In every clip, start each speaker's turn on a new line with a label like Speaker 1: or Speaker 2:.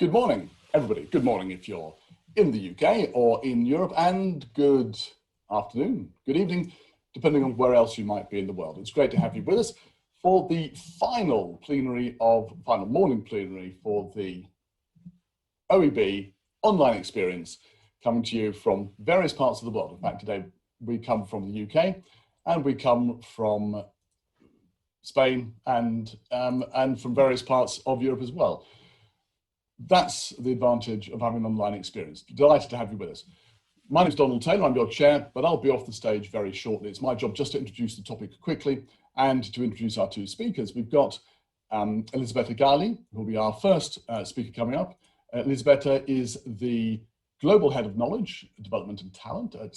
Speaker 1: Good morning, everybody. Good morning if you're in the UK or in Europe, and good afternoon, good evening, depending on where else you might be in the world. It's great to have you with us for the final morning plenary for the OEB online experience, coming to you from various parts of the world. In fact, today we come from the UK and we come from Spain and from various parts of Europe as well. That's the advantage of having an online experience. Delighted to have you with us. My name is Donald Taylor, I'm your chair, but I'll be off the stage very shortly. It's my job just to introduce the topic quickly and to introduce our two speakers. We've got Elisabetta Galli, who will be our first speaker coming up. Elisabetta is the Global Head of Knowledge, Development and Talent at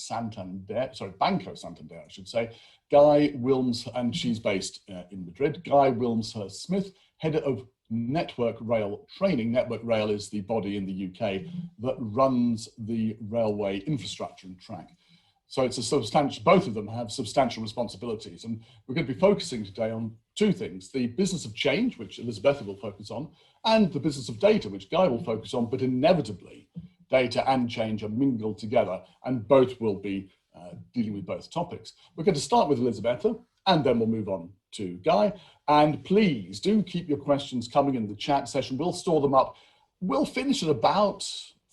Speaker 1: Banco Santander, I should say. And she's based in Madrid. Guy Wilmshurst-Smith, Head of Network Rail Training. Network Rail is the body in the UK that runs the railway infrastructure and track. So it's a substantial, both of them have substantial responsibilities. And we're going to be focusing today on two things: the business of change, which Elisabetta will focus on, and the business of data, which Guy will focus on, but inevitably data and change are mingled together, and both will be dealing with both topics. We're going to start with Elisabetta, and then we'll move on to Guy. And please do keep your questions coming in the chat session. We'll store them up. We'll finish at about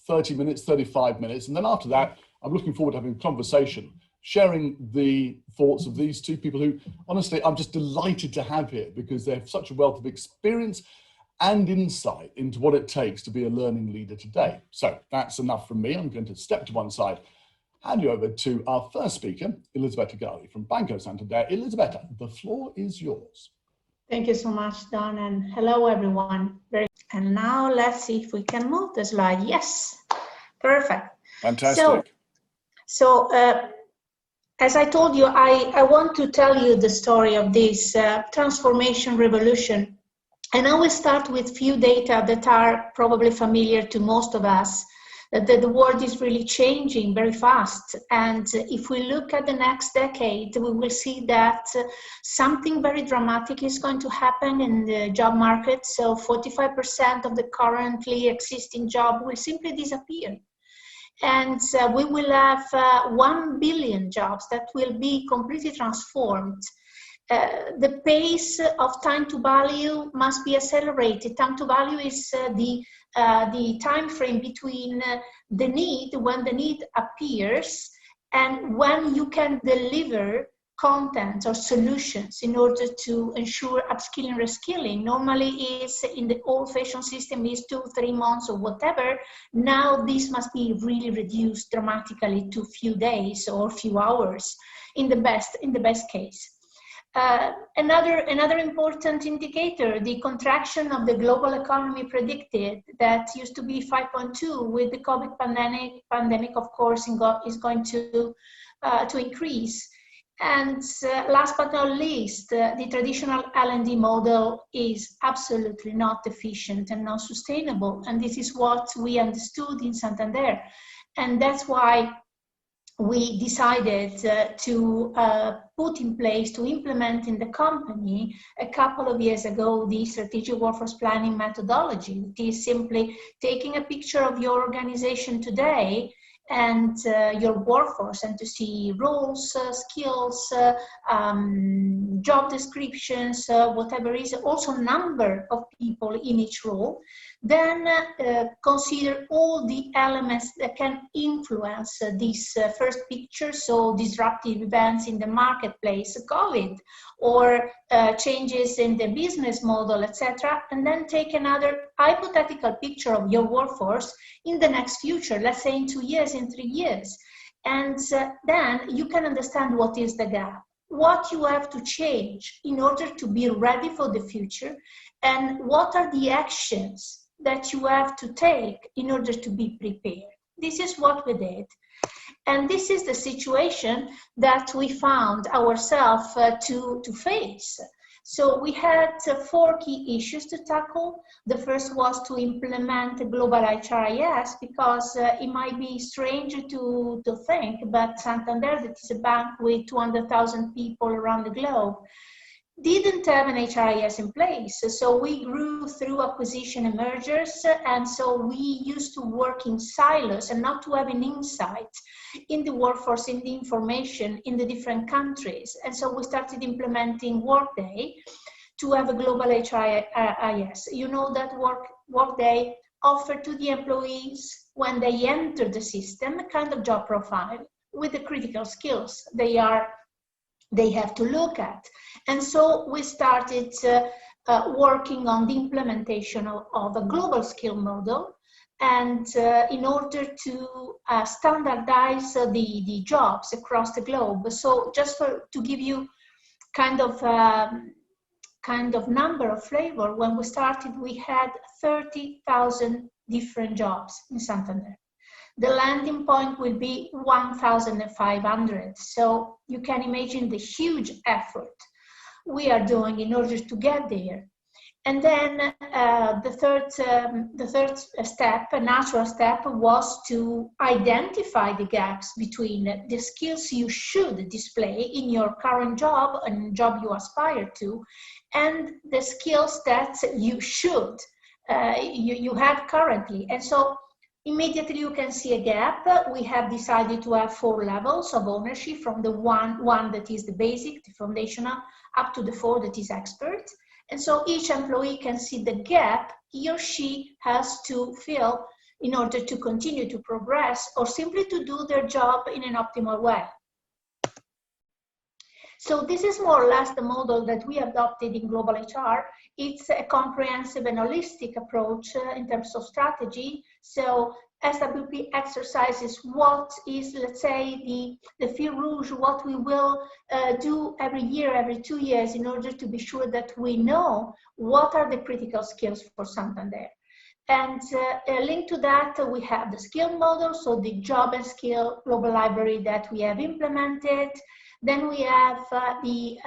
Speaker 1: 30 minutes, 35 minutes. And then after that, I'm looking forward to having a conversation, sharing the thoughts of these two people who, honestly, I'm just delighted to have here because they have such a wealth of experience and insight into what it takes to be a learning leader today. So that's enough from me. I'm going to step to one side, hand you over to our first speaker, Elisabetta Galli from Banco Santander. Elisabetta, the floor is yours.
Speaker 2: Thank you so much, Don, and hello, everyone. And now let's see if we can move the slide. Yes, perfect.
Speaker 1: Fantastic.
Speaker 2: So as I told you, I want to tell you the story of this transformation revolution. And I will start with few data that are probably familiar to most of us, that the world is really changing very fast. And if we look at the next decade, we will see that something very dramatic is going to happen in the job market. So 45% of the currently existing job will simply disappear. And we will have 1 billion jobs that will be completely transformed. The pace of time to value must be accelerated. Time to value is the time frame between the need, when the need appears, and when you can deliver content or solutions in order to ensure upskilling, reskilling. Normally is in the old-fashioned system is 2-3 months or whatever. Now this must be really reduced dramatically to few days or few hours in the best case. Another important indicator, the contraction of the global economy predicted that used to be 5.2 with the COVID pandemic of course is going to increase. And last but not least, the traditional L&D model is absolutely not efficient and not sustainable. And this is what we understood in Santander. And that's why we decided to put in place, to implement in the company a couple of years ago, the strategic workforce planning methodology. It is simply taking a picture of your organization today and your workforce, and to see roles, skills, job descriptions, whatever is, also number of people in each role. Then consider all the elements that can influence this first picture, so disruptive events in the marketplace, COVID, or changes in the business model, etc. And then take another hypothetical picture of your workforce in the next future, let's say in 2 years, in 3 years. And then you can understand what is the gap, what you have to change in order to be ready for the future, and what are the actions that you have to take in order to be prepared. This is what we did. And this is the situation that we found ourselves to face. So we had 4 key issues to tackle. The first was to implement the global HRIS, because it might be strange to think, but Santander, that is a bank with 200,000 people around the globe, didn't have an HRIS in place. So we grew through acquisition and mergers, and so we used to work in silos and not to have an insight in the workforce, in the information in the different countries. And so we started implementing Workday to have a global HRIS. You know that Workday offered to the employees, when they enter the system, a kind of job profile with the critical skills they have to look at. And so we started working on the implementation of a global skill model, and in order to standardize the jobs across the globe. So just to give you kind of number of flavor, when we started, we had 30,000 different jobs in Santander. The landing point will be 1,500. So you can imagine the huge effort we are doing in order to get there. And then the third step, a natural step, was to identify the gaps between the skills you should display in your current job and job you aspire to, and the skills that you should, you have currently. And so immediately you can see a gap. We have decided to have 4 levels of ownership, from the one that is the basic, the foundational, up to the 4 that is expert. And so each employee can see the gap he or she has to fill in order to continue to progress, or simply to do their job in an optimal way. So this is more or less the model that we adopted in Global HR. It's a comprehensive and holistic approach in terms of strategy. So SWP exercises what is, let's say, the fil rouge, what we will do every year, every 2 years, in order to be sure that we know what are the critical skills for Santander. And linked to that, we have the skill model, so the job and skill global library that we have implemented. Then we have the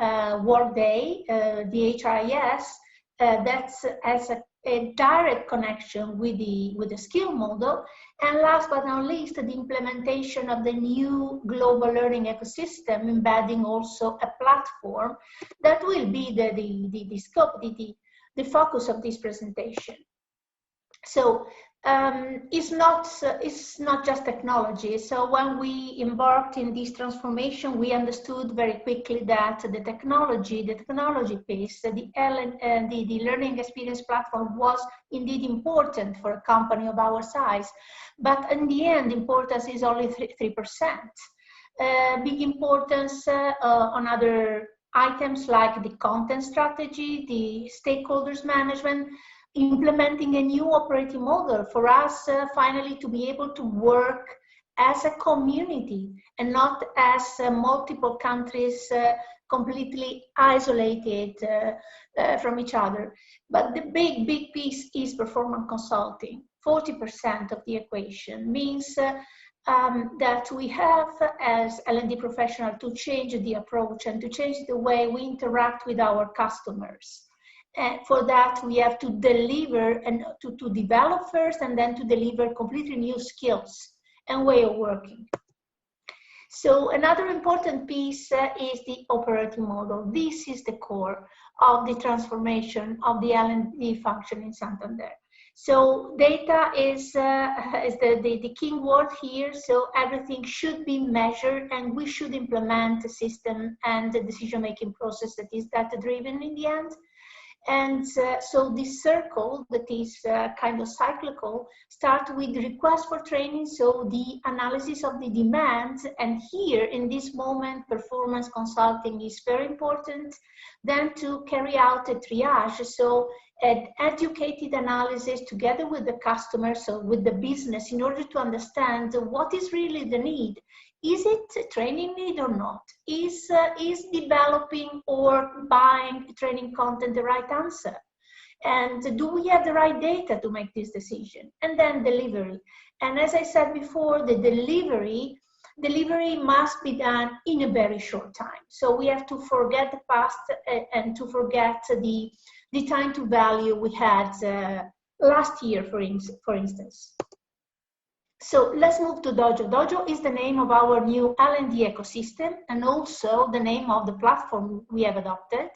Speaker 2: Workday, the HRIS, that's as a direct connection with the skill model. And last but not least, the implementation of the new global learning ecosystem, embedding also a platform that will be the scope, the focus of this presentation. So it's not just technology. So when we embarked in this transformation, we understood very quickly that the technology piece, the learning experience platform, was indeed important for a company of our size. But in the end, importance is only 3%. Big importance on other items like the content strategy, the stakeholders management, implementing a new operating model for us finally to be able to work as a community and not as multiple countries completely isolated from each other. But the big piece is performance consulting. 40% of the equation means that we have, as L&D professional, to change the approach and to change the way we interact with our customers. And for that, we have to deliver and to develop first, and then to deliver completely new skills and way of working. So another important piece is the operating model. This is the core of the transformation of the L&D function in Santander. So data is the key word here. So everything should be measured, and we should implement a system and a decision-making process that is data-driven in the end. And so this circle that is kind of cyclical starts with the request for training, so the analysis of the demand, and here in this moment performance consulting is very important. Then to carry out a triage, so an educated analysis together with the customer, so with the business, in order to understand what is really the need. Is it a training need or not? Is developing or buying training content the right answer? And do we have the right data to make this decision? And then delivery. And as I said before, the delivery must be done in a very short time. So we have to forget the past and to forget the time to value we had last year, for instance. So let's move to Dojo. Dojo is the name of our new L&D ecosystem, and also the name of the platform we have adopted.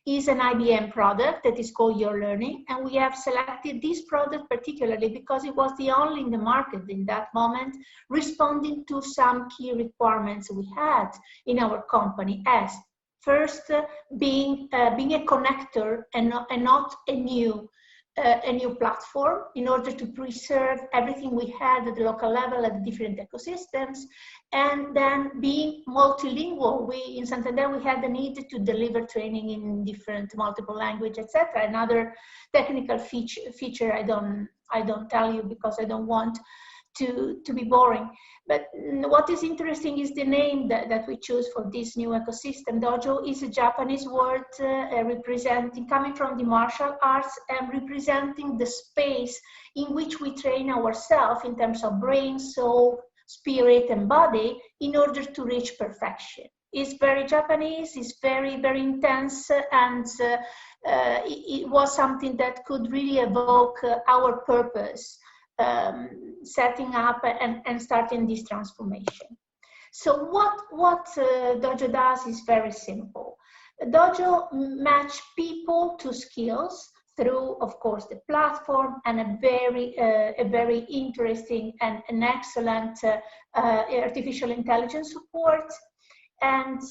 Speaker 2: is an IBM product that is called Your Learning, and we have selected this product particularly because it was the only in the market in that moment responding to some key requirements we had in our company, as first being a connector and not a new platform, in order to preserve everything we had at the local level at the different ecosystems, and then being multilingual. We in Santander, we had the need to deliver training in different multiple language, etc. Another technical feature I don't tell you because I don't want to be boring. But what is interesting is the name that we choose for this new ecosystem. Dojo is a Japanese word coming from the martial arts and representing the space in which we train ourselves in terms of brain, soul, spirit, and body in order to reach perfection. It's very Japanese, it's very, very intense, and it was something that could really evoke our purpose. Setting up and starting this transformation. So what Dojo does is very simple. Dojo match people to skills through, of course, the platform and a very interesting and an excellent artificial intelligence support. And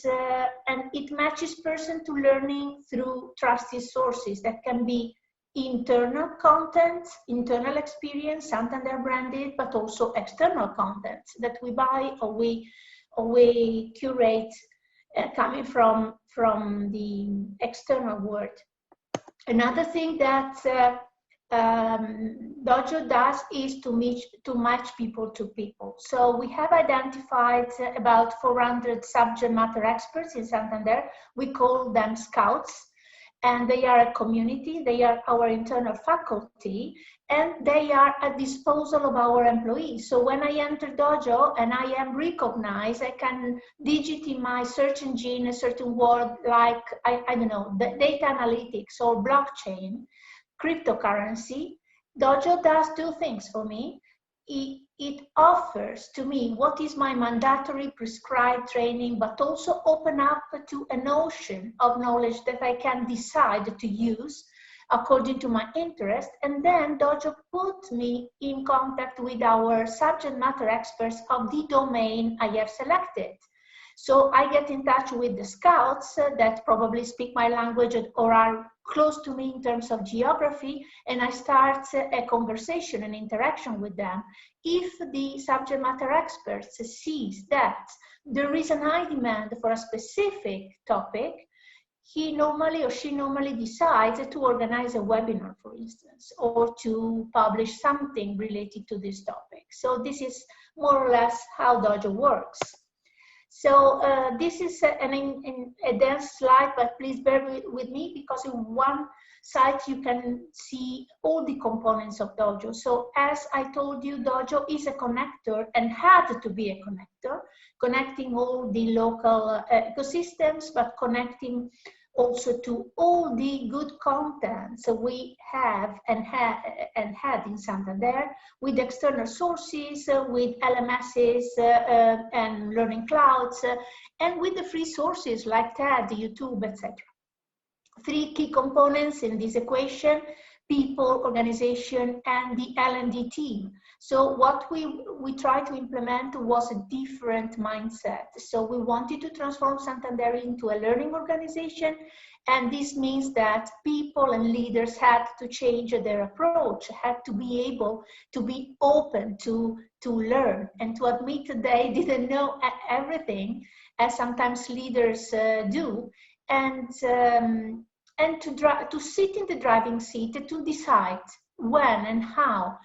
Speaker 2: it matches person to learning through trusted sources that can be internal content, internal experience, Santander branded, but also external content that we buy or we curate coming from the external world. Another thing that Dojo does is to match people to people. So we have identified about 400 subject matter experts in Santander. We call them scouts. And they are a community, they are our internal faculty, and they are at disposal of our employees. So when I enter Dojo and I am recognized, I can digit in my search engine a certain word like, I don't know, the data analytics or blockchain, cryptocurrency. Dojo does two things for me. It offers to me what is my mandatory prescribed training, but also open up to an ocean of knowledge that I can decide to use according to my interest. And then Dojo put me in contact with our subject matter experts of the domain I have selected. So I get in touch with the scouts that probably speak my language or are close to me in terms of geography, and I start a conversation, an interaction with them. If the subject matter expert sees that there is an high demand for a specific topic, he normally or she normally decides to organize a webinar, for instance, or to publish something related to this topic. So this is more or less how Dojo works. So this is a dense slide, but please bear with me because in one site you can see all the components of Dojo. So as I told you, Dojo is a connector and had to be a connector, connecting all the local ecosystems, but connecting also to all the good content we have and had in Santander with external sources, with LMSs and learning clouds, and with the free sources like TED, YouTube, etc. Three key components in this equation: people, organization, and the L&D team. So what we tried to implement was a different mindset. So we wanted to transform Santander into a learning organization, and this means that people and leaders had to change their approach, had to be able to be open to learn and to admit that they didn't know everything, as sometimes leaders do, and to sit in the driving seat to decide when and how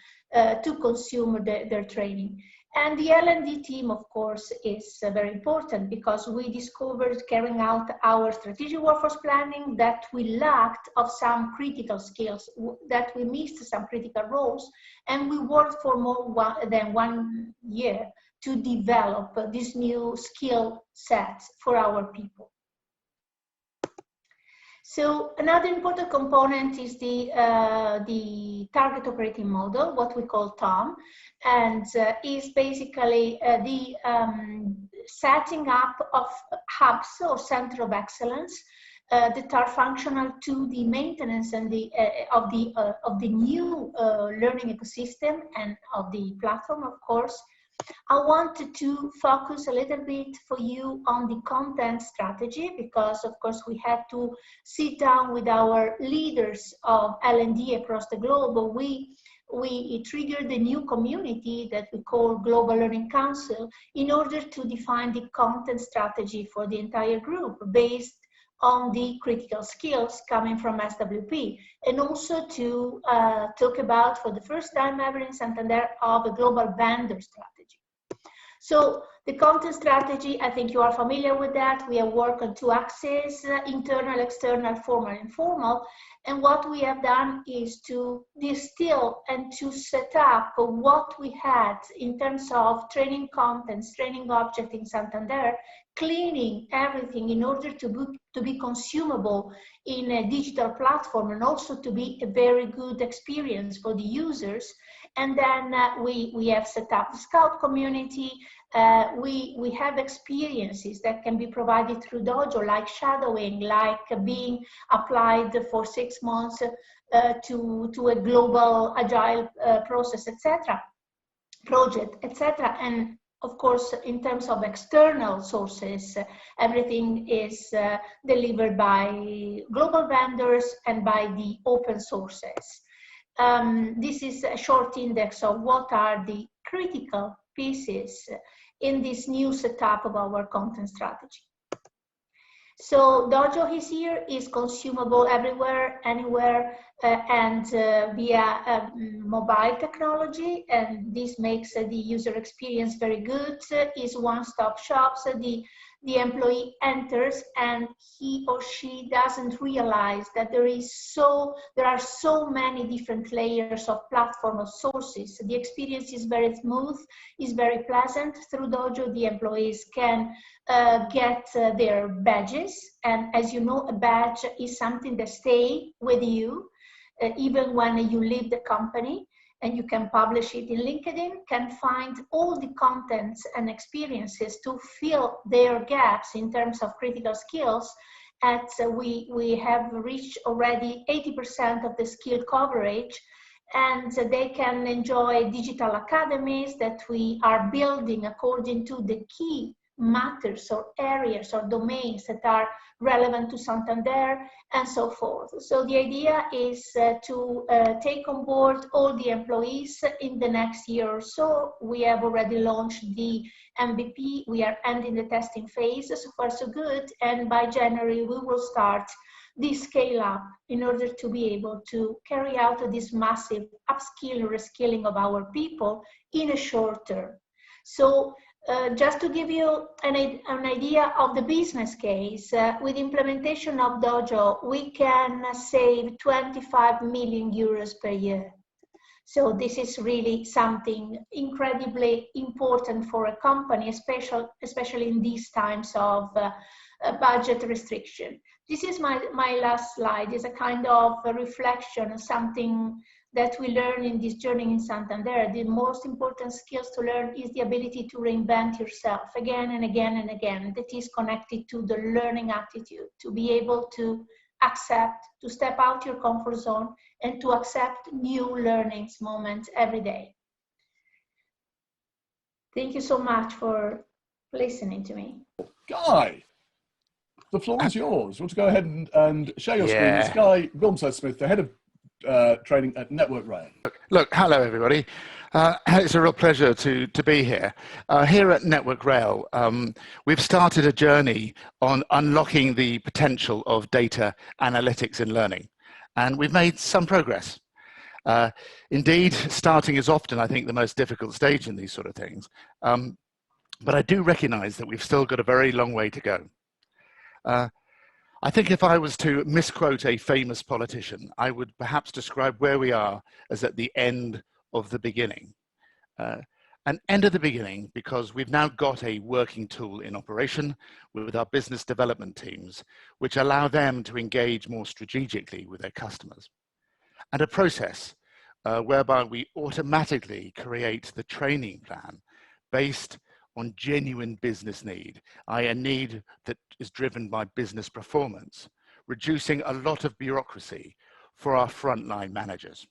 Speaker 2: to consume their training. And the L&D team, of course, is very important because we discovered carrying out our strategic workforce planning that we lacked of some critical skills, that we missed some critical roles, and we worked for more than 1 year to develop this new skill set for our people. So another important component is the target operating model, what we call TOM, and is basically the setting up of hubs or center of excellence that are functional to the maintenance and of the new learning ecosystem and of the platform, of course. I wanted to focus a little bit for you on the content strategy, because of course we had to sit down with our leaders of L&D across the globe. We triggered a new community that we call Global Learning Council in order to define the content strategy for the entire group based on the critical skills coming from SWP, and also to talk about, for the first time ever in Santander, of a global vendor strategy. So the content strategy, I think you are familiar with that. We have worked on two axes, internal, external, formal, informal. And what we have done is to distill and to set up what we had in terms of training contents, training object in Santander, cleaning everything in order to be consumable in a digital platform, and also to be a very good experience for the users. And then we have set up the Scout community. We have experiences that can be provided through Dojo, like shadowing, like being applied for 6 months to a global agile process, etc., project, etc. And of course, in terms of external sources, everything is delivered by global vendors and by the open sources. This is a short index of what are the critical pieces in this new setup of our content strategy. So Dojo is consumable everywhere, anywhere, and via mobile technology, and this makes the user experience very good. Is one-stop shop, so the employee enters and he or she doesn't realize that there are so many different layers of platform of sources. The experience is very smooth, is very pleasant. Through Dojo, the employees can get their badges, and as you know, a badge is something that stays with you even when you leave the company. And you can publish it in LinkedIn, can find all the contents and experiences to fill their gaps in terms of critical skills. We have reached already 80% of the skill coverage, and they can enjoy digital academies that we are building according to the key matters or areas or domains that are relevant to Santander, and so forth. So the idea is to take on board all the employees in the next year or so. We have already launched the MVP. We are ending the testing phase. So far so good, and by January we will start the scale up in order to be able to carry out this massive upskill and reskilling of our people in a short term. So just to give you an idea of the business case, with implementation of Dojo, we can save 25 million euros per year. So this is really something incredibly important for a company, especially in these times of budget restriction. This is my last slide. It's a kind of a reflection of something that we learn in this journey in Santander. The most important skills to learn is the ability to reinvent yourself again and again and again. That is connected to the learning attitude, to be able to accept, to step out your comfort zone, and to accept new learnings moments every day. Thank you so much for listening to me.
Speaker 1: Guy, the floor is yours. You want to go ahead and share your screen? It's Guy Wilmshurst-Smith, the head of training at Network Rail.
Speaker 3: Look, hello everybody. It's a real pleasure to be here. Here at Network Rail, we've started a journey on unlocking the potential of data analytics in learning, and we've made some progress. Indeed, starting is often, I think, the most difficult stage in these sort of things, but I do recognize that we've still got a very long way to go. I think if I was to misquote a famous politician, I would perhaps describe where we are as at the end of the beginning. An end of the beginning because we've now got a working tool in operation with our business development teams, which allow them to engage more strategically with their customers. And a process whereby we automatically create the training plan based on genuine business need, i.e. a need that is driven by business performance, reducing a lot of bureaucracy for our frontline managers.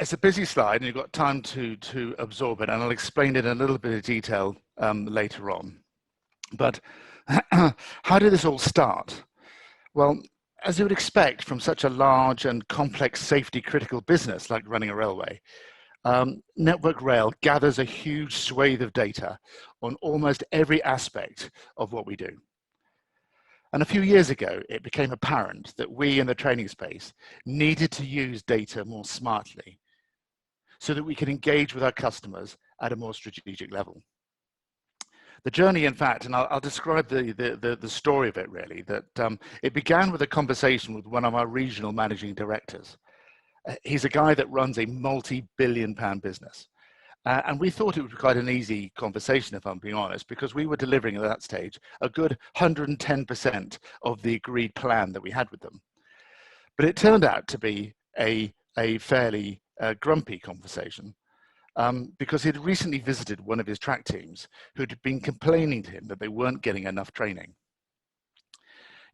Speaker 3: It's a busy slide and you've got time to absorb it, and I'll explain it in a little bit of detail later on. But how did this all start? Well, as you would expect from such a large and complex safety critical business like running a railway, Network Rail gathers a huge swathe of data on almost every aspect of what we do. And a few years ago, it became apparent that we in the training space needed to use data more smartly so that we could engage with our customers at a more strategic level. The journey, in fact, and I'll describe the story of it really, that it began with a conversation with one of our regional managing directors. He's a guy that runs a multi-billion-pound business. And we thought it would be quite an easy conversation, if I'm being honest, because we were delivering at that stage a good 110% of the agreed plan that we had with them. But it turned out to be a fairly grumpy conversation because he'd recently visited one of his track teams who'd been complaining to him that they weren't getting enough training.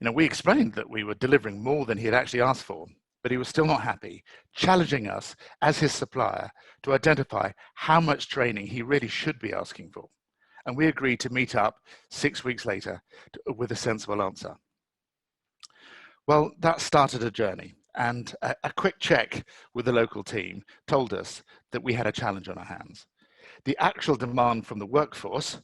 Speaker 3: You know, we explained that we were delivering more than he had actually asked for, but he was still not happy, challenging us as his supplier to identify how much training he really should be asking for. And we agreed to meet up 6 weeks later with a sensible answer. Well, that started a journey, and a quick check with the local team told us that we had a challenge on our hands. The actual demand from the workforce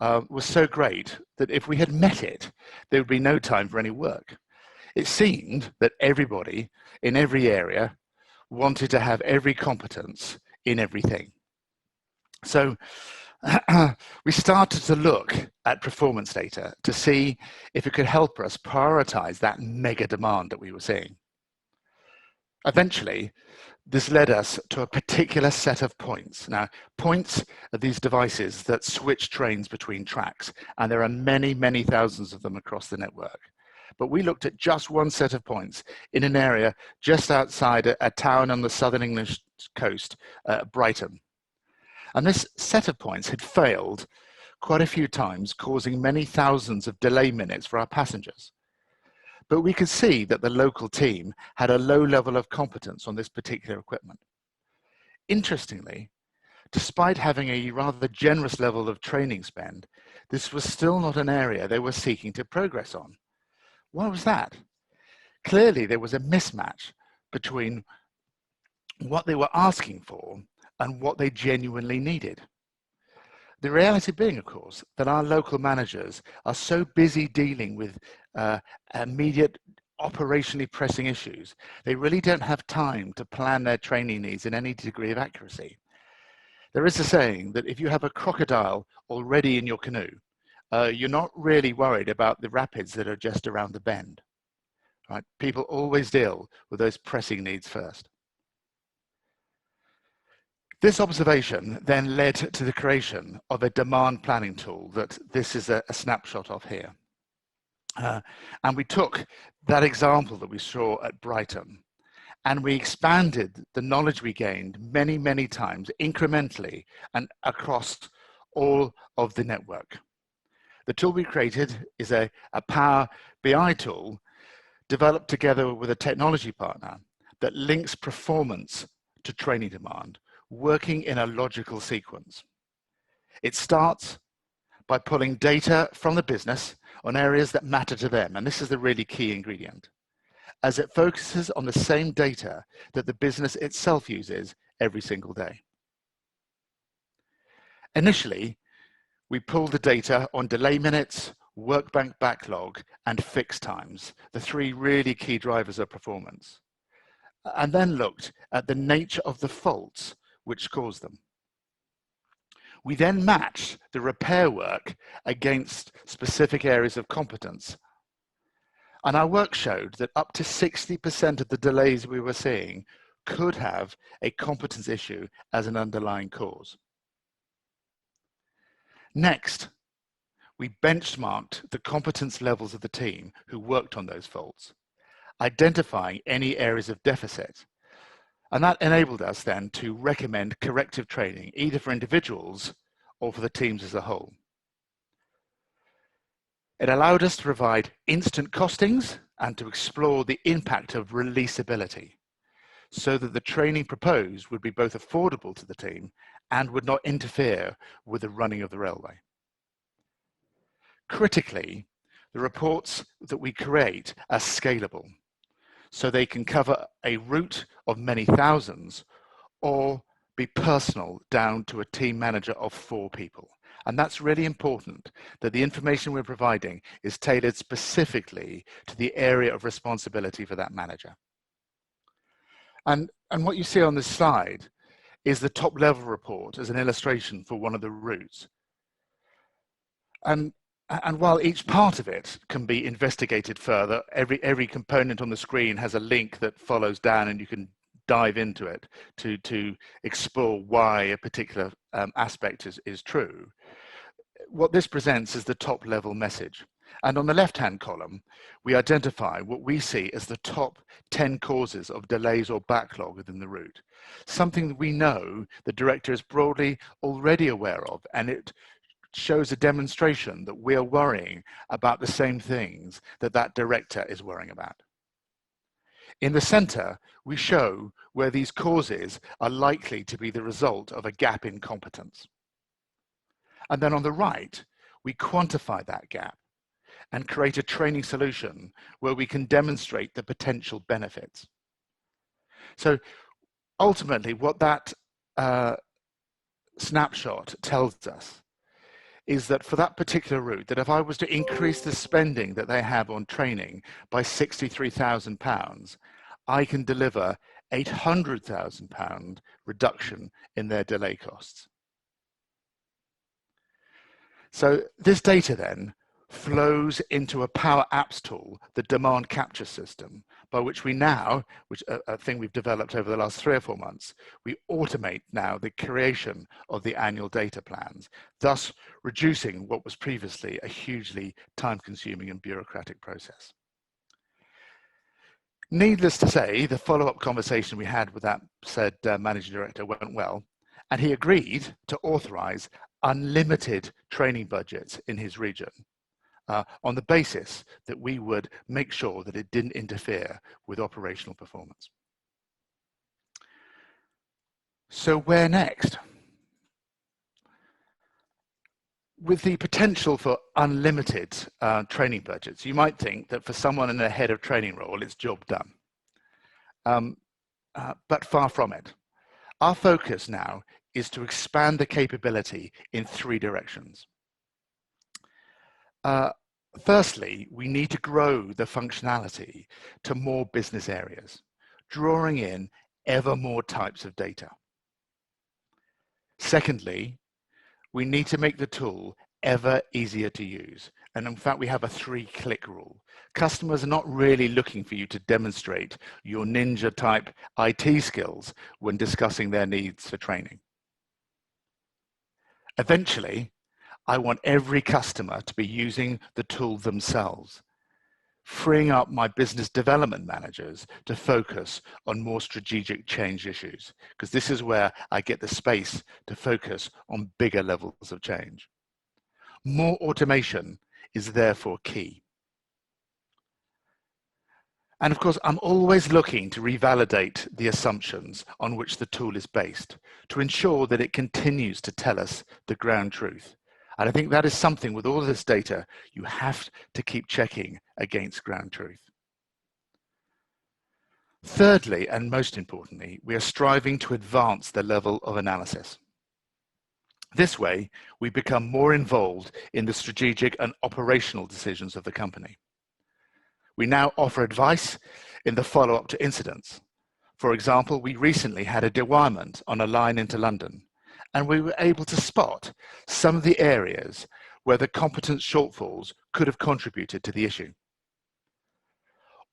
Speaker 3: was so great that if we had met it, there would be no time for any work. It seemed that everybody in every area wanted to have every competence in everything. So we started to look at performance data to see if it could help us prioritize that mega demand that we were seeing. Eventually, this led us to a particular set of points. Now, points are these devices that switch trains between tracks, and there are many, many thousands of them across the network. But we looked at just one set of points in an area just outside a town on the southern English coast, Brighton. And this set of points had failed quite a few times, causing many thousands of delay minutes for our passengers. But we could see that the local team had a low level of competence on this particular equipment. Interestingly, despite having a rather generous level of training spend, this was still not an area they were seeking to progress on. Why was that? Clearly, there was a mismatch between what they were asking for and what they genuinely needed. The reality being, of course, that our local managers are so busy dealing with immediate operationally pressing issues, they really don't have time to plan their training needs in any degree of accuracy. There is a saying that if you have a crocodile already in your canoe, you're not really worried about the rapids that are just around the bend. Right? People always deal with those pressing needs first. This observation then led to the creation of a demand planning tool that this is a snapshot of here. And we took that example that we saw at Brighton, and we expanded the knowledge we gained many, many times incrementally and across all of the network. The tool we created is a Power BI tool developed together with a technology partner that links performance to training demand, working in a logical sequence. It starts by pulling data from the business on areas that matter to them, and this is the really key ingredient, as it focuses on the same data that the business itself uses every single day. Initially, we pulled the data on delay minutes, work bank backlog, and fix times, the three really key drivers of performance, and then looked at the nature of the faults which caused them. We then matched the repair work against specific areas of competence. And our work showed that up to 60% of the delays we were seeing could have a competence issue as an underlying cause. Next, we benchmarked the competence levels of the team who worked on those faults, identifying any areas of deficit. And that enabled us then to recommend corrective training, either for individuals or for the teams as a whole. It allowed us to provide instant costings and to explore the impact of releasability so that the training proposed would be both affordable to the team and would not interfere with the running of the railway. Critically, the reports that we create are scalable, so they can cover a route of many thousands or be personal down to a team manager of 4 people. And that's really important, that the information we're providing is tailored specifically to the area of responsibility for that manager. And what you see on this slide is the top level report as an illustration for one of the routes. And while each part of it can be investigated further, every component on the screen has a link that follows down and you can dive into it to explore why a particular aspect is true. What this presents is the top level message. And on the left-hand column, we identify what we see as the top 10 causes of delays or backlog within the route, something that we know the director is broadly already aware of, and it shows a demonstration that we are worrying about the same things that that director is worrying about. In the center, we show where these causes are likely to be the result of a gap in competence. And then on the right, we quantify that gap and create a training solution where we can demonstrate the potential benefits. So ultimately, what that snapshot tells us is that for that particular route, that if I was to increase the spending that they have on training by £63,000, I can deliver £800,000 reduction in their delay costs. So this data then flows into a Power Apps tool, the demand capture system, by which we now, which a thing we've developed over the last 3 or 4 months, we automate now the creation of the annual data plans, thus reducing what was previously a hugely time-consuming and bureaucratic process. Needless to say, the follow-up conversation we had with that said managing director went well, and he agreed to authorize unlimited training budgets in his region on the basis that we would make sure that it didn't interfere with operational performance. So where next? With the potential for unlimited training budgets, you might think that for someone in a head of training role, it's job done. But far from it. Our focus now is to expand the capability in 3 directions. Firstly, we need to grow the functionality to more business areas, drawing in ever more types of data. Secondly, we need to make the tool ever easier to use. And in fact, we have a 3-click rule. Customers are not really looking for you to demonstrate your ninja type IT skills when discussing their needs for training. Eventually, I want every customer to be using the tool themselves, freeing up my business development managers to focus on more strategic change issues, because this is where I get the space to focus on bigger levels of change. More automation is therefore key. And of course, I'm always looking to revalidate the assumptions on which the tool is based to ensure that it continues to tell us the ground truth. And I think that is something with all of this data, you have to keep checking against ground truth. Thirdly, and most importantly, we are striving to advance the level of analysis. This way, we become more involved in the strategic and operational decisions of the company. We now offer advice in the follow-up to incidents. For example, we recently had a derailment on a line into London, and we were able to spot some of the areas where the competence shortfalls could have contributed to the issue.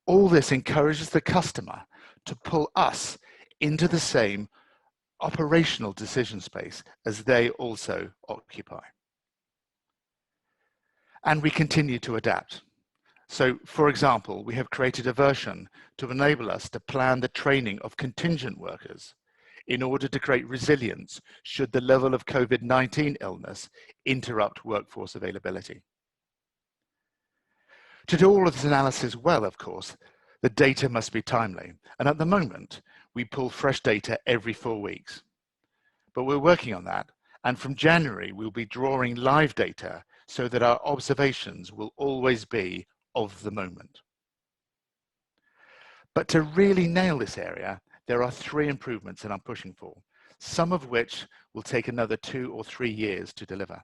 Speaker 3: All this encourages the customer to pull us into the same operational decision space as they also occupy. And we continue to adapt. So, for example, we have created a version to enable us to plan the training of contingent workers in order to create resilience should the level of COVID-19 illness interrupt workforce availability. To do all of this analysis well, of course, the data must be timely. And at the moment, we pull fresh data every 4 weeks. But we're working on that. And from January, we'll be drawing live data so that our observations will always be of the moment. But to really nail this area, there are 3 improvements that I'm pushing for, some of which will take another 2 or 3 years to deliver.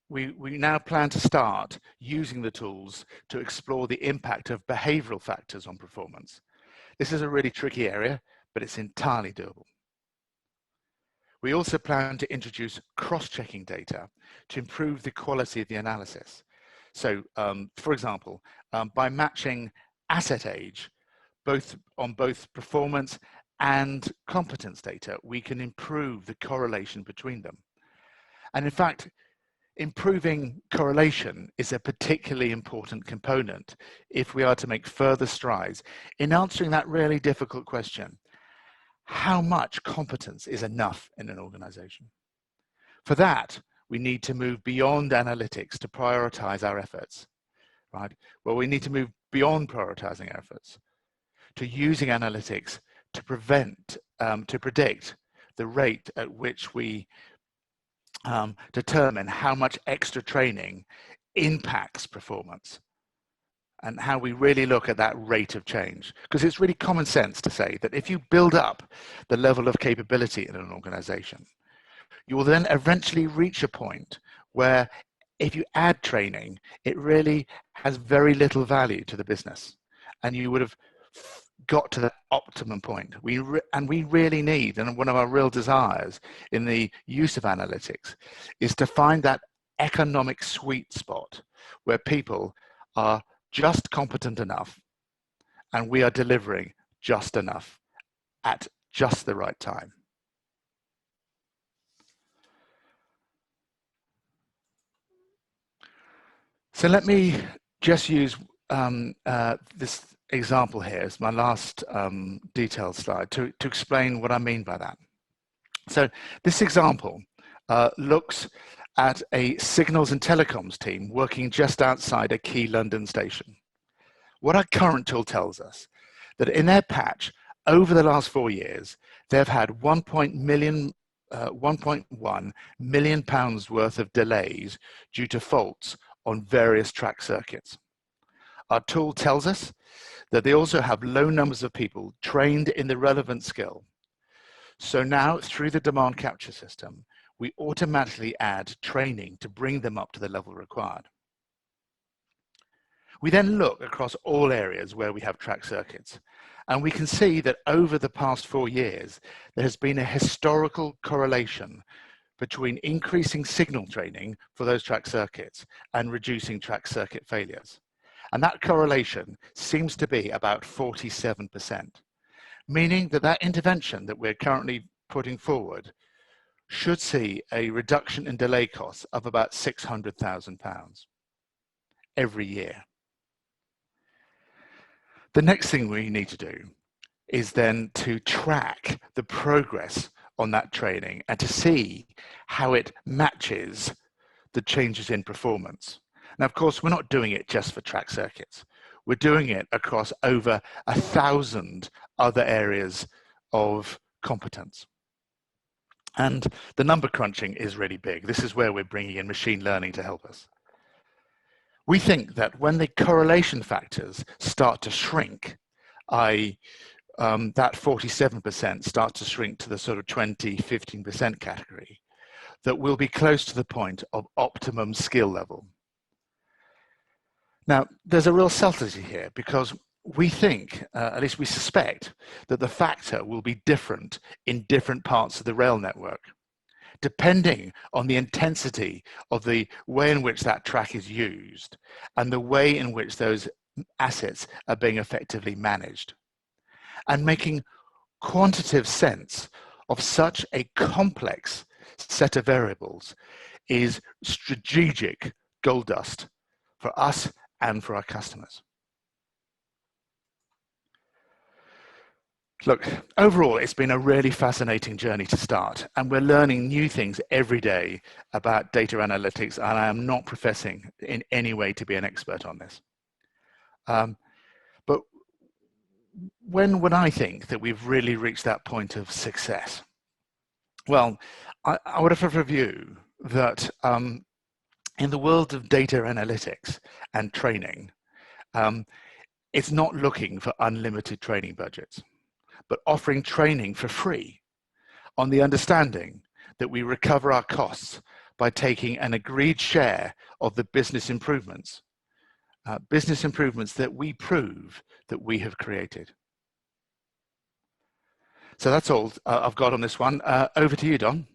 Speaker 3: We now plan to start using the tools to explore the impact of behavioral factors on performance. This is a really tricky area, but it's entirely doable. We also plan to introduce cross-checking data to improve the quality of the analysis. So, for example, by matching asset age, on both performance and competence data, we can improve the correlation between them. And in fact, improving correlation is a particularly important component if we are to make further strides in answering that really difficult question: how much competence is enough in an organization? For that, we need to move beyond analytics to prioritize our efforts, right? Well, we need to move beyond prioritizing efforts to using analytics to predict the rate at which we determine how much extra training impacts performance, and how we really look at that rate of change. Because it's really common sense to say that if you build up the level of capability in an organization, you will then eventually reach a point where if you add training, it really has very little value to the business, and you would have got to the optimum point. We really need, and one of our real desires in the use of analytics is to find that economic sweet spot where people are just competent enough and we are delivering just enough at just the right time. So let me just use this example here as my last detailed slide to explain what I mean by that. So this example looks at a signals and telecoms team working just outside a key London station. What our current tool tells us that in their patch over the last 4 years, they've had 1.1 million pounds worth of delays due to faults on various track circuits. Our tool tells us that they also have low numbers of people trained in the relevant skill. So now, through the demand capture system, we automatically add training to bring them up to the level required. We then look across all areas where we have track circuits, and we can see that over the past 4 years, there has been a historical correlation between increasing signal training for those track circuits and reducing track circuit failures. And that correlation seems to be about 47%, meaning that that intervention that we're currently putting forward should see a reduction in delay costs of about £600,000 every year. The next thing we need to do is then to track the progress on that training and to see how it matches the changes in performance. Now, of course, we're not doing it just for track circuits. We're doing it across over 1,000 other areas of competence. And the number crunching is really big. This is where we're bringing in machine learning to help us. We think that when the correlation factors start to shrink, that 47% starts to shrink to the sort of 20–15% category, that we'll be close to the point of optimum skill level. Now, there's a real subtlety here because we think, at least we suspect, that the factor will be different in different parts of the rail network, depending on the intensity of the way in which that track is used and the way in which those assets are being effectively managed. And making quantitative sense of such a complex set of variables is strategic gold dust for us and for our customers. Look, overall, it's been a really fascinating journey to start, and we're learning new things every day about data analytics, and I am not professing in any way to be an expert on this. But when would I think that we've really reached that point of success? Well, I would have a view that in the world of data analytics and training, it's not looking for unlimited training budgets, but offering training for free on the understanding that we recover our costs by taking an agreed share of the business improvements that we prove that we have created. So that's all I've got on this one. Over to you, Don.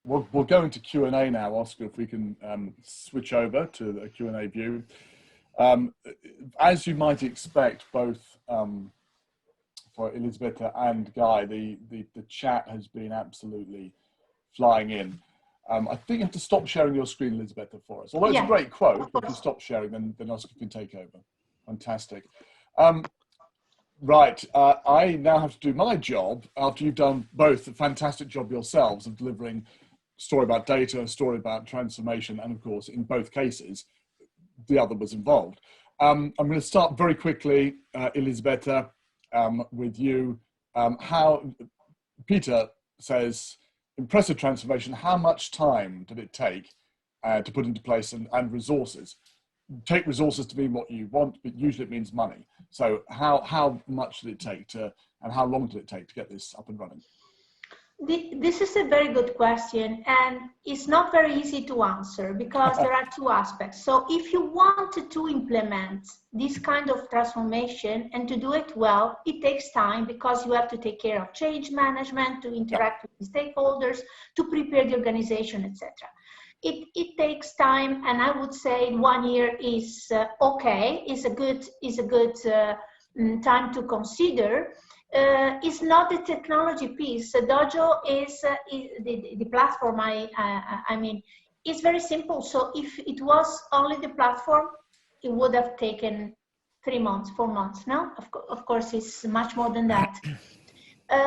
Speaker 1: We'll go into Q&A now, Oscar, if we can switch over to the Q&A view. As you might expect, both for Elisabetta and Guy, the chat has been absolutely flying in. I think you have to stop sharing your screen, Elisabetta, for us. Although it's a great quote, if you stop sharing, then Oscar can take over. Fantastic. Right, I now have to do my job after you've done both a fantastic job yourselves of delivering a story about data, a story about transformation, and of course, in both cases, the other was involved. I'm going to start very quickly, Elisabetta, with you. How Peter says, impressive transformation. How much time did it take to put into place and resources? Take resources to mean what you want, but usually it means money. So how much did it take to, and how long did it take to get this up and running?
Speaker 2: This is a very good question, and it's not very easy to answer because there are two aspects. So if you wanted to implement this kind of transformation and to do it well, it takes time because you have to take care of change management, to interact with stakeholders, to prepare the organization, etc. It takes time, and I would say 1 year is okay, is a good time to consider. It's not the technology piece. Dojo is the platform. I mean, it's very simple. So if it was only the platform, it would have taken 3 months, 4 months. No, of course, it's much more than that.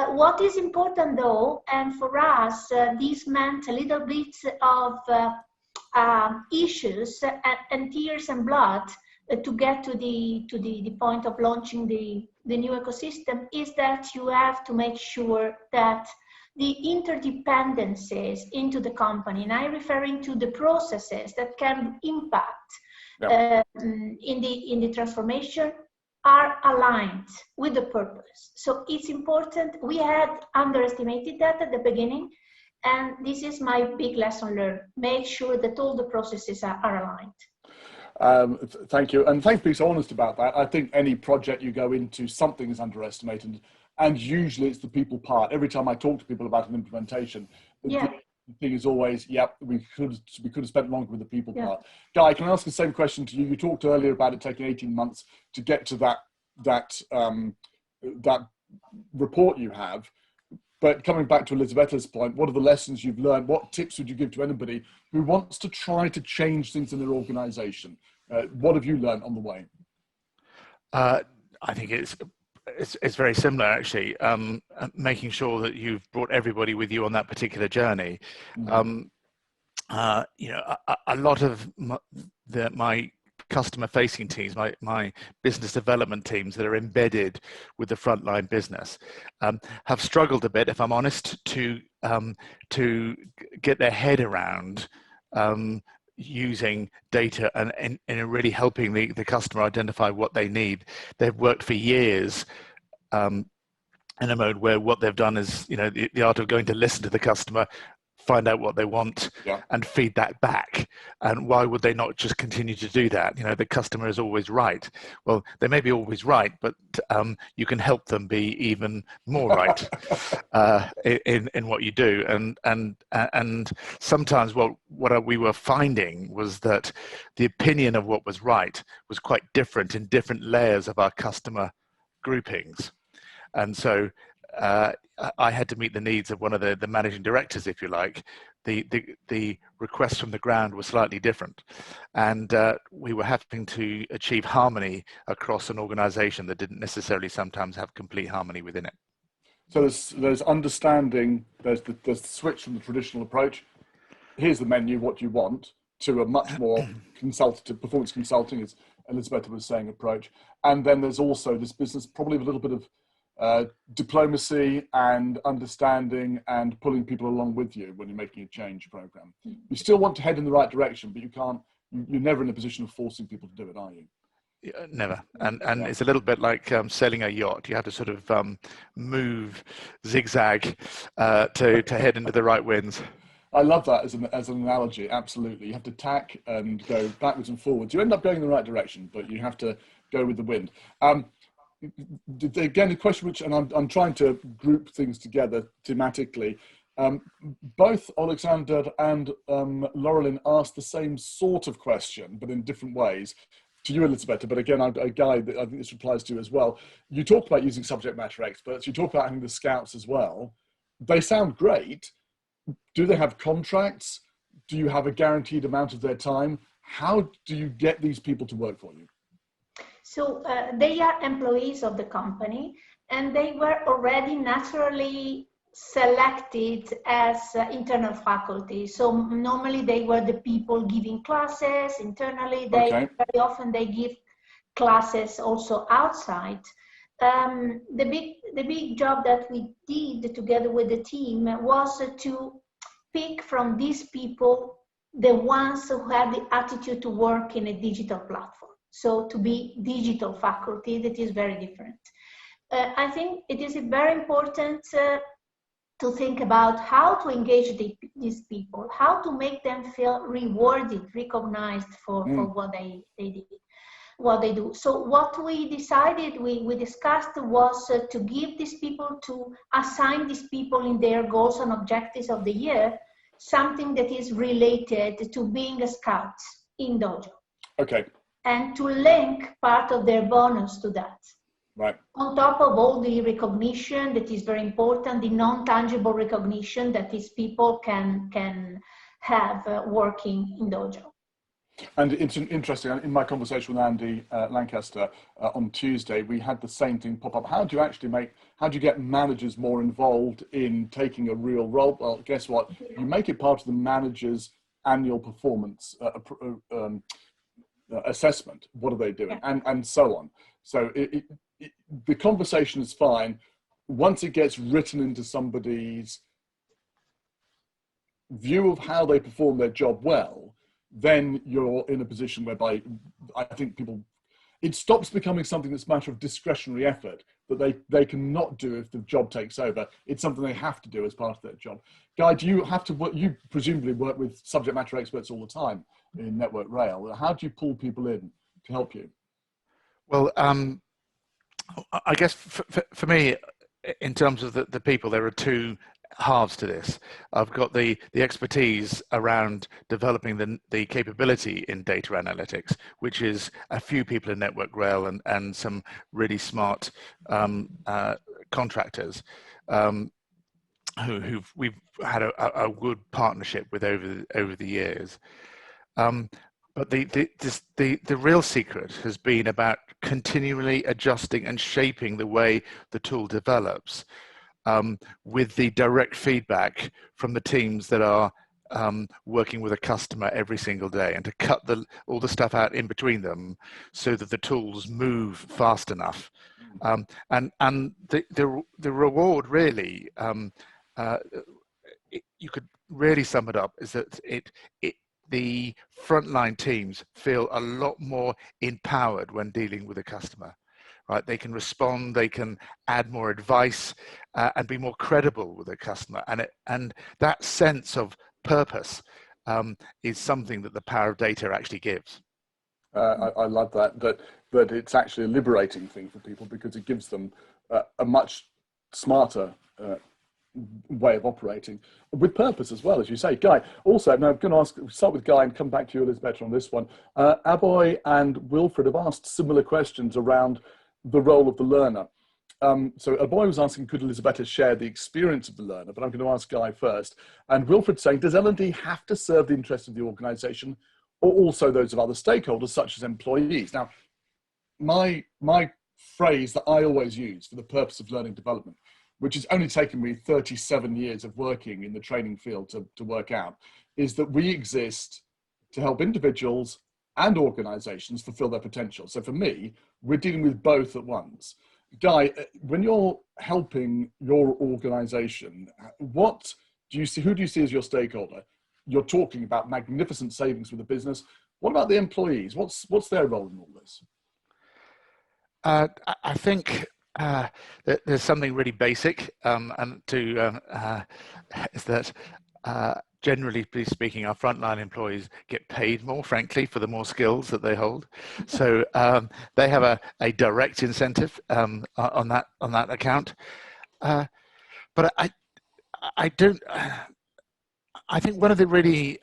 Speaker 2: What is important though, and for us, this meant a little bit of issues and tears and blood to get to the point of launching the new ecosystem, is that you have to make sure that the interdependencies into the company, and I'm referring to the processes that can impact in the transformation, are aligned with the purpose. So it's important. We had underestimated that at the beginning, and this is my big lesson learned. Make sure that all the processes are aligned.
Speaker 1: Thank you, and thanks for being so honest about that. I think any project you go into, something is underestimated, and usually it's the people part. Every time I talk to people about an implementation, the thing is always, we could have spent longer with the people part. Guy, can I ask the same question to you? You talked earlier about it taking 18 months to get to that report you have. But coming back to Elisabetta's point, what are the lessons you've learned? What tips would you give to anybody who wants to try to change things in their organization? What have you learned on the way?
Speaker 3: I think it's very similar, actually. Making sure that you've brought everybody with you on that particular journey. You know, a lot of my customer-facing teams, my business development teams that are embedded with the frontline business, have struggled a bit, if I'm honest, to get their head around using data and really helping the customer identify what they need. They've worked for years in a mode where what they've done is, you know, the art of going to listen to the customer, find out what they want, and feed that back. And why would they not just continue to do that? You know, the customer is always right. Well, they may be always right, but you can help them be even more right in what you do. And sometimes what we were finding was that the opinion of what was right was quite different in different layers of our customer groupings. And so I had to meet the needs of one of the managing directors, if you like. The requests from the ground were slightly different, and we were having to achieve harmony across an organization that didn't necessarily sometimes have complete harmony within it.
Speaker 1: So there's understanding, there's the switch from the traditional approach, here's the menu, what you want, to a much more consultative, performance consulting, as Elisabetta was saying, approach. And then there's also this business, probably a little bit of diplomacy and understanding and pulling people along with you when you're making a change program. You still want to head in the right direction, but you can't, you're never in a position of forcing people to do it, are you?
Speaker 3: Yeah, never. And it's a little bit like sailing a yacht. You have to sort of move zigzag to head into the right winds.
Speaker 1: I love that as an analogy. Absolutely. You have to tack and go backwards and forwards. You end up going in the right direction, but you have to go with the wind. Again, the question which, and I'm trying to group things together thematically, both Alexander and Laurelyn asked the same sort of question, but in different ways. To you, Elisabetta, but again, a guy that I think this applies to as well. You talked about using subject matter experts. You talk about having the scouts as well. They sound great. Do they have contracts? Do you have a guaranteed amount of their time? How do you get these people to work for you?
Speaker 2: So they are employees of the company, and they were already naturally selected as internal faculty. So normally they were the people giving classes internally. Very often they give classes also outside. The big job that we did together with the team was to pick from these people the ones who had the attitude to work in a digital platform. So to be digital faculty, that is very different. I think it is very important to think about how to engage these people, how to make them feel rewarded, recognized for what they did, what they do. So what we decided, we discussed was to give these people, to assign these people in their goals and objectives of the year, something that is related to being a scout in Dojo.
Speaker 1: Okay.
Speaker 2: And to link part of their bonus to that.
Speaker 1: Right.
Speaker 2: On top of all the recognition that is very important, the non-tangible recognition that these people can have working in Dojo.
Speaker 1: And it's interesting, in my conversation with Andy Lancaster on Tuesday, we had the same thing pop up. How do you get managers more involved in taking a real role? Well, guess what? You make it part of the manager's annual performance assessment. What are they doing? Yeah. And so on. So the conversation is fine. Once it gets written into somebody's view of how they perform their job well, then you're in a position whereby I think it stops becoming something that's a matter of discretionary effort that they cannot do if the job takes over. It's something they have to do as part of their job. Guy, do you have to work, you presumably work with subject matter experts all the time in Network Rail. How do you pull people in to help you?
Speaker 3: Well, I guess for me, in terms of the people, there are two halves to this. I've got the expertise around developing the capability in data analytics, which is a few people in Network Rail and some really smart contractors who we've had a good partnership with over the years. But the real secret has been about continually adjusting and shaping the way the tool develops, with the direct feedback from the teams that are working with a customer every single day, and to cut all the stuff out in between them so that the tools move fast enough. And the reward really, you could really sum it up, is that the frontline teams feel a lot more empowered when dealing with a customer, right? They can respond, they can add more advice, and be more credible with a customer. And that sense of purpose is something that the power of data actually gives.
Speaker 1: I love that, but it's actually a liberating thing for people because it gives them a much smarter way of operating with purpose as well, as you say. Guy, also, now I'm going to start with Guy and come back to you, Elisabetta, on this one. Aboy and Wilfred have asked similar questions around the role of the learner. So a boy was asking, could Elisabetta share the experience of the learner? But I'm going to ask Guy first. And Wilfred saying, does L&D have to serve the interests of the organisation or also those of other stakeholders, such as employees? Now, my phrase that I always use for the purpose of learning development, which has only taken me 37 years of working in the training field to work out, is that we exist to help individuals and organisations fulfil their potential. So for me, we're dealing with both at once. Guy, when you're helping your organisation, what do you see? Who do you see as your stakeholder? You're talking about magnificent savings for the business. What about the employees? What's their role in all this?
Speaker 3: I think that there's something really basic, is that generally speaking, our frontline employees get paid more, frankly, for the more skills that they hold. So they have a direct incentive on that account. But I think one of the really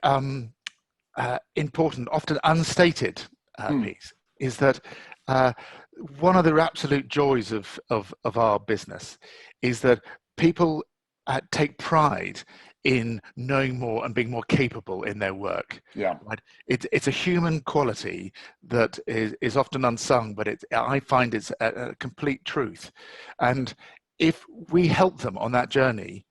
Speaker 3: important, often unstated piece is that one of the absolute joys of our business is that people take pride in knowing more and being more capable in their work.
Speaker 1: Yeah,
Speaker 3: right? It's a human quality that is often unsung, but I find it's a complete truth. And if we help them on that journey,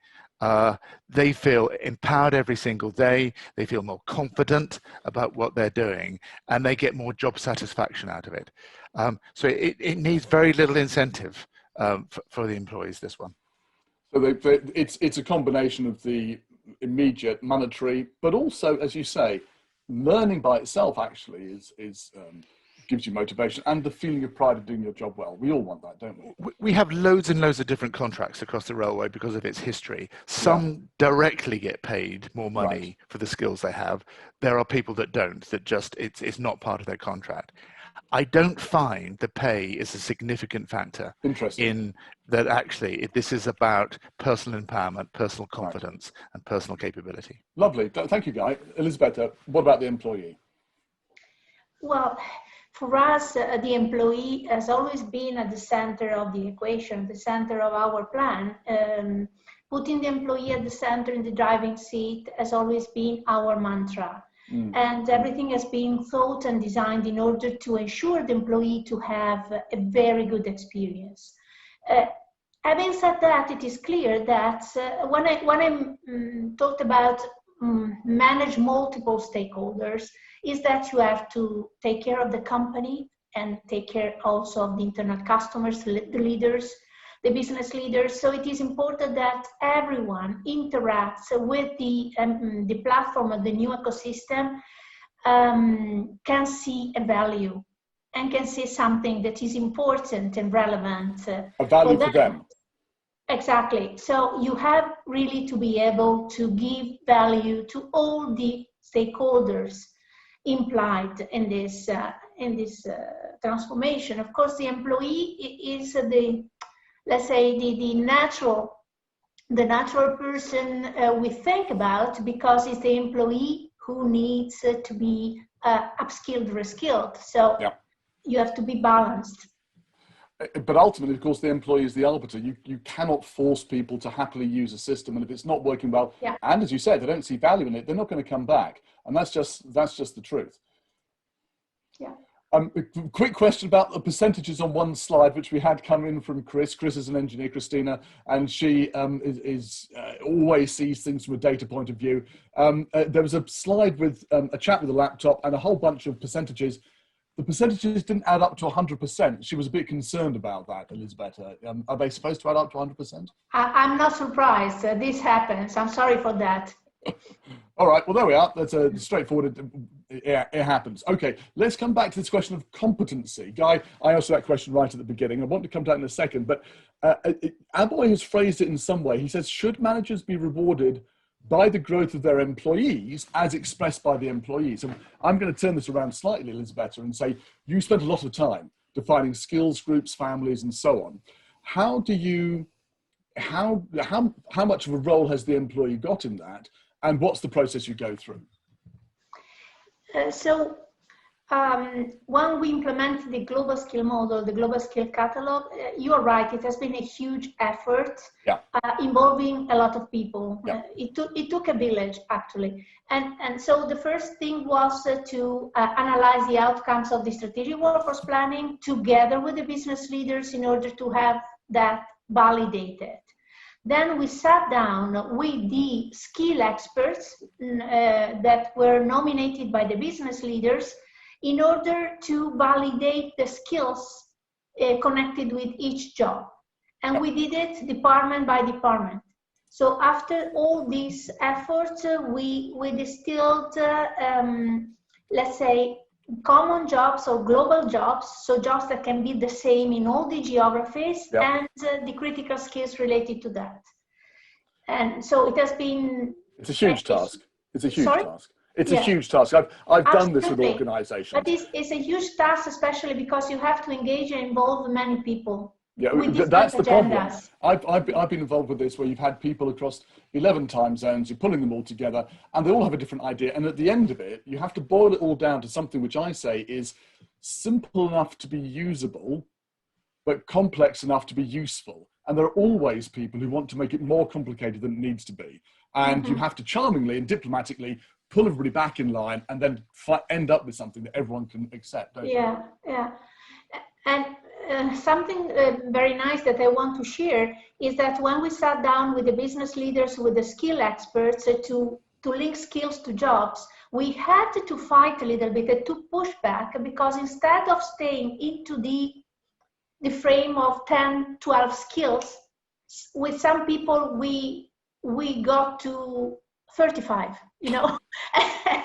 Speaker 3: they feel empowered every single day. They feel more confident about what they're doing, and they get more job satisfaction out of it. So it needs very little incentive for the employees, this one.
Speaker 1: So it's a combination of the immediate monetary, but also, as you say, learning by itself actually gives you motivation and the feeling of pride of doing your job well. We all want that, don't we?
Speaker 3: We have loads and loads of different contracts across the railway because of its history. Some directly get paid more money for the skills they have. There are people that don't, that just, it's not part of their contract. I don't find the pay is a significant factor in that. Actually, this is about personal empowerment, personal confidence, and personal capability.
Speaker 1: Lovely. Thank you, Guy. Elisabetta, what about the employee?
Speaker 2: Well, for us, the employee has always been at the center of the equation, the center of our plan. Putting the employee at the center in the driving seat has always been our mantra. And everything has been thought and designed in order to ensure the employee to have a very good experience. Having said that, it is clear that when I talked about manage multiple stakeholders, is that you have to take care of the company and take care also of the internal customers, the leaders, the business leaders. So it is important that everyone interacts with the platform of the new ecosystem, can see a value and can see something that is important and relevant.
Speaker 1: A value for them.
Speaker 2: Exactly. So you have really to be able to give value to all the stakeholders implied in this transformation. Of course, the employee is let's say the natural person we think about, because it's the employee who needs to be upskilled, reskilled. So you have to be balanced.
Speaker 1: But ultimately, of course, the employee is the arbiter. You cannot force people to happily use a system, and if it's not working well, and as you said, they don't see value in it, they're not going to come back, and that's just the truth.
Speaker 2: Yeah.
Speaker 1: A quick question about the percentages on one slide, which we had come in from Chris. Chris is an engineer, Christina, and she always sees things from a data point of view. There was a slide with a chap with a laptop and a whole bunch of percentages. The percentages didn't add up to 100%. She was a bit concerned about that, Elisabetta. Are they supposed to add up to 100%?
Speaker 2: I'm not surprised. This happens. I'm sorry for that.
Speaker 1: All right, well, there we are. That's a straightforward, it happens. Okay, let's come back to this question of competency. Guy, I asked that question right at the beginning. I want to come to that in a second, but Aboy has phrased it in some way. He says, should managers be rewarded by the growth of their employees as expressed by the employees? And I'm going to turn this around slightly, Elisabetta, and say, you spent a lot of time defining skills groups, families, and so on. How much of a role has the employee got in that? And what's the process you go through?
Speaker 2: So When we implemented the global skill model, the global skill catalog, you are right, it has been a huge effort involving a lot of people. It took a village, actually. And so the first thing was to analyze the outcomes of the strategic workforce planning together with the business leaders in order to have that validated. Then we sat down with the skill experts that were nominated by the business leaders in order to validate the skills connected with each job. And we did it department by department. So after all these efforts, we distilled, let's say, common jobs or global jobs, so jobs that can be the same in all the geographies, and the critical skills related to that. And so it has been...
Speaker 1: It's a huge task. It's a huge task. It's a huge task. I've done this with organizations.
Speaker 2: But it's a huge task, especially because you have to engage and involve many people.
Speaker 1: Yeah, that's the problem. I've been involved with this where you've had people across 11 time zones, you're pulling them all together, and they all have a different idea. And at the end of it, you have to boil it all down to something which I say is simple enough to be usable, but complex enough to be useful. And there are always people who want to make it more complicated than it needs to be. And you have to charmingly and diplomatically pull everybody back in line and then end up with something that everyone can accept, don't you?
Speaker 2: Yeah. And something very nice that I want to share is that when we sat down with the business leaders, with the skill experts to link skills to jobs, we had to fight a little bit to push back, because instead of staying into the frame of 10, 12 skills, with some people we got to 35, you know.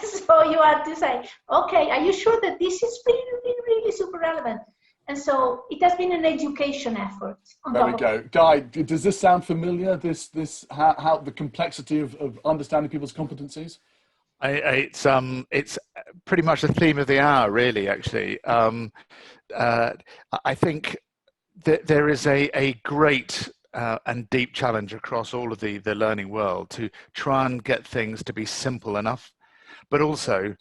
Speaker 2: So you have to say, okay, are you sure that this is really super relevant? And so it has been an education effort.
Speaker 1: There we go. Guy, does this sound familiar? This how the complexity of understanding people's competencies?
Speaker 3: It's pretty much the theme of the hour, really. Actually, I think that there is a great and deep challenge across all of the learning world to try and get things to be simple enough, but also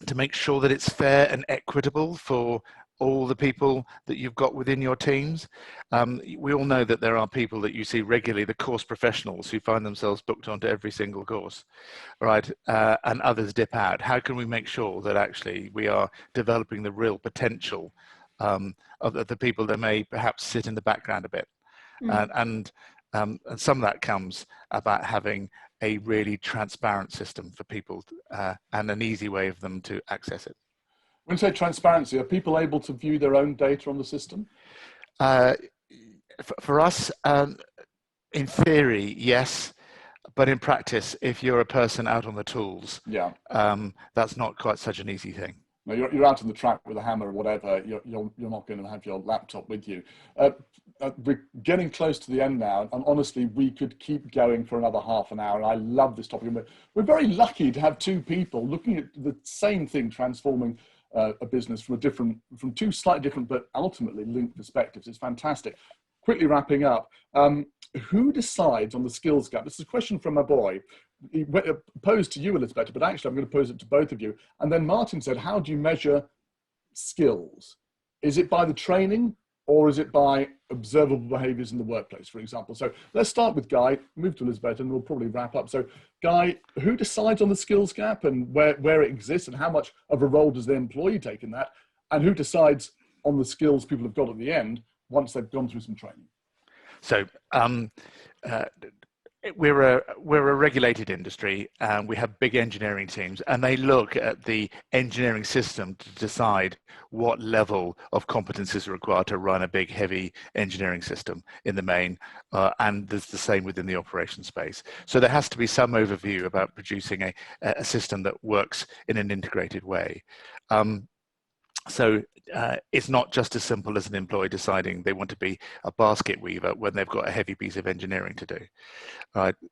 Speaker 3: to make sure that it's fair and equitable for all the people that you've got within your teams. We all know that there are people that you see regularly, the course professionals, who find themselves booked onto every single course, right? And others dip out. How can we make sure that actually we are developing the real potential of the people that may perhaps sit in the background a bit? And some of that comes about having a really transparent system for people and an easy way of them to access it.
Speaker 1: When you say transparency, are people able to view their own data on the system?
Speaker 3: For us, in theory, yes. But in practice, if you're a person out on the tools, that's not quite such an easy thing.
Speaker 1: No, you're out on the track with a hammer or whatever, you're not going to have your laptop with you. We're getting close to the end now, and honestly, we could keep going for another half an hour, and I love this topic. We're very lucky to have two people looking at the same thing, transforming a business from two slightly different but ultimately linked perspectives. It's fantastic. Quickly wrapping up, who decides on the skills gap? This is a question from my boy. He posed to you, Elisabetta, but actually I'm going to pose it to both of you. And then Martin said, how do you measure skills? Is it by the training, or is it by observable behaviors in the workplace, for example? So let's start with Guy, move to Elisabetta, and we'll probably wrap up. So Guy, who decides on the skills gap and where it exists, and how much of a role does the employee take in that? And who decides on the skills people have got at the end once they've gone through some training?
Speaker 3: So we're a regulated industry, and we have big engineering teams, and they look at the engineering system to decide what level of competence is required to run a big, heavy engineering system in the main, and there's the same within the operations space. So there has to be some overview about producing a system that works in an integrated way. So it's not just as simple as an employee deciding they want to be a basket weaver when they've got a heavy piece of engineering to do.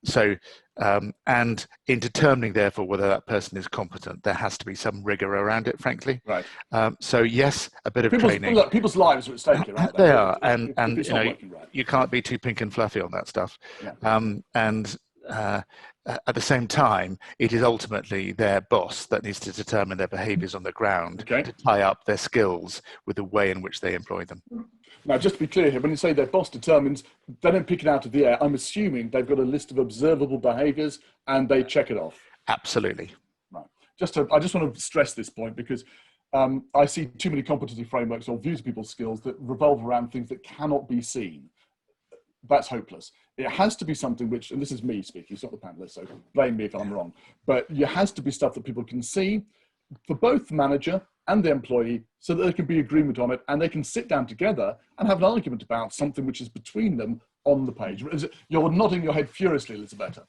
Speaker 3: So, and in determining therefore whether that person is competent, there has to be some rigor around it, frankly.
Speaker 1: Right.
Speaker 3: So yes, a bit of training.
Speaker 1: Look, people's lives are at stake here, aren't they?
Speaker 3: They are, and you know, you can't be too pink and fluffy on that stuff.
Speaker 1: Yeah.
Speaker 3: at the same time, it is ultimately their boss that needs to determine their behaviours on the ground to tie up their skills with the way in which they employ them.
Speaker 1: Now, just to be clear here, when you say their boss determines, they don't pick it out of the air. I'm assuming they've got a list of observable behaviours and they check it off.
Speaker 3: Absolutely.
Speaker 1: Right. I just want to stress this point because I see too many competency frameworks or views of people's skills that revolve around things that cannot be seen. That's hopeless. It has to be something which, and this is me speaking, it's not the panelists, so blame me if I'm wrong, but it has to be stuff that people can see for both the manager and the employee so that there can be agreement on it and they can sit down together and have an argument about something which is between them on the page. You're nodding your head furiously, Elisabetta.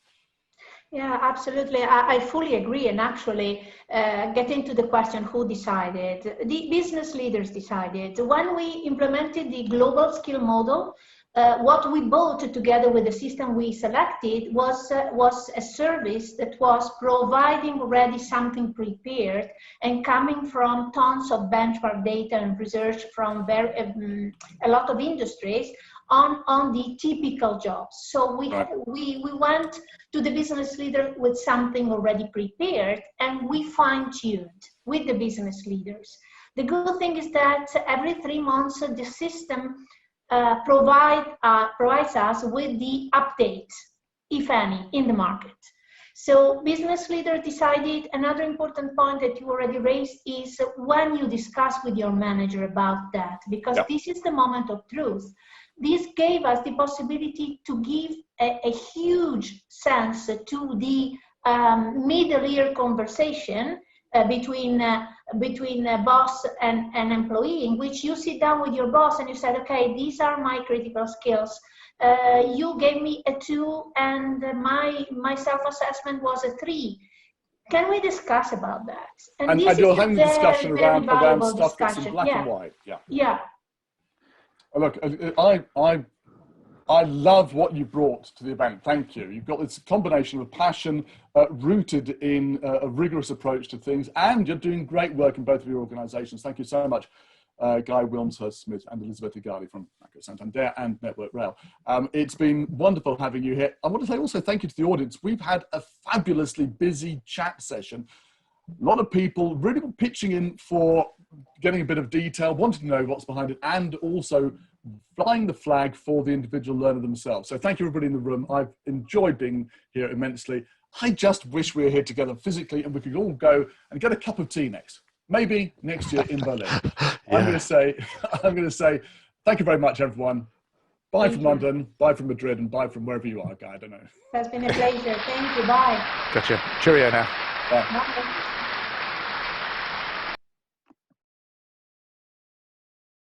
Speaker 2: Yeah, absolutely. I fully agree. And actually, getting to the question who decided, the business leaders decided. When we implemented the global skill model, what we bought together with the system we selected was a service that was providing already something prepared and coming from tons of benchmark data and research from a lot of industries on the typical jobs. So we went to the business leader with something already prepared and we fine-tuned with the business leaders. The good thing is that every 3 months the system provides us with the updates, if any, in the market. So business leader decided. Another important point that you already raised is when you discuss with your manager about that, because this is the moment of truth. This gave us the possibility to give a huge sense to the middle-ear conversation between boss and employee, in which you sit down with your boss and you said, okay, these are my critical skills. You gave me a 2 and my self-assessment was a 3. Can we discuss about that?
Speaker 1: And you're having a discussion around stuff that's in black and white.
Speaker 2: Yeah.
Speaker 1: Look, I love what you brought to the event. Thank you. You've got this combination of passion rooted in a rigorous approach to things, and you're doing great work in both of your organisations. Thank you so much, Guy Wilmshurst-Smith and Elisabetta Galli from Banco, Santander and Network Rail. It's been wonderful having you here. I want to say also thank you to the audience. We've had a fabulously busy chat session. A lot of people really pitching in for getting a bit of detail, wanting to know what's behind it, and also flying the flag for the individual learner themselves. So thank you everybody in the room. I've enjoyed being here immensely. I just wish we were here together physically and we could all go and get a cup of tea next. Maybe next year in Berlin. I'm going to say, thank you very much, everyone. Bye from London, bye from Madrid, and bye from wherever you are, Guy. I don't know.
Speaker 2: It's been a pleasure. Thank you. Bye.
Speaker 3: Gotcha. Cheerio now.
Speaker 1: Bye.
Speaker 2: Bye.